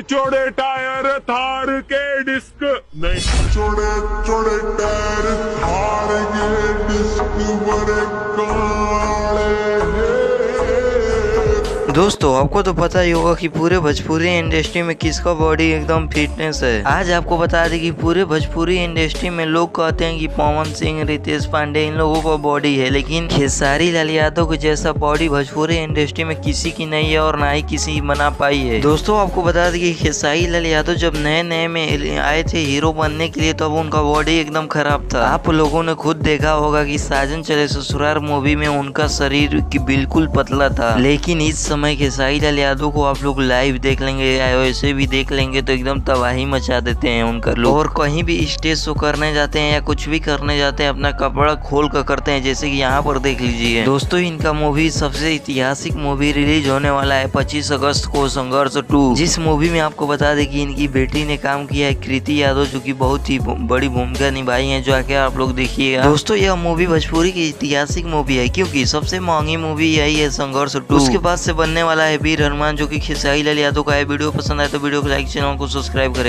चौड़े टायर थार के डिस्क नहीं, चौड़े चौड़े टायर थार के डिस्क बड़े काले हैं। दोस्तों आपको तो पता ही होगा कि पूरे भोजपुरी इंडस्ट्री में किसका बॉडी एकदम फिटनेस है। आज आपको बता दें कि पूरे भोजपुरी इंडस्ट्री में लोग कहते हैं कि पवन सिंह, रितेश पांडे इन लोगों को बॉडी है, लेकिन खेसारी लाल यादव के जैसा बॉडी भोजपुरी इंडस्ट्री में किसी की नहीं है और ना ही किसी बना पाई है। दोस्तों आपको बता दें कि खेसारी लाल यादव जब नए नए में आए थे हीरो बनने के लिए, तब उनका बॉडी एकदम खराब था। आप लोगों ने खुद देखा होगा कि साजन चले ससुराल मूवी में उनका शरीर की बिल्कुल पतला था, लेकिन इस समय खेसारी लाल यादव को आप लोग लाइव देख लेंगे या ऐसे भी देख लेंगे तो एकदम तबाही मचा देते हैं उनका लोग। और कहीं भी स्टेज शो करने जाते हैं या कुछ भी करने जाते हैं, अपना कपड़ा खोल कर करते हैं, जैसे कि यहाँ पर देख लीजिए। दोस्तों इनका मूवी सबसे ऐतिहासिक मूवी रिलीज होने वाला है 25 अगस्त को, संघर्ष 2, जिस मूवी में आपको बता दें कि इनकी बेटी ने काम किया है कृति यादव, जो की बहुत ही बड़ी भूमिका निभाई है, जो आके आप लोग देखिएगा। दोस्तों यह मूवी भोजपुरी की ऐतिहासिक मूवी है, क्योंकि सबसे महंगी मूवी यही है संघर्ष 2। उसके बाद से बनने वाला है वीर हनुमान, जो कि खेसारी लाल यादव का है। वीडियो पसंद आए तो वीडियो को लाइक, चैनल को सब्सक्राइब करें।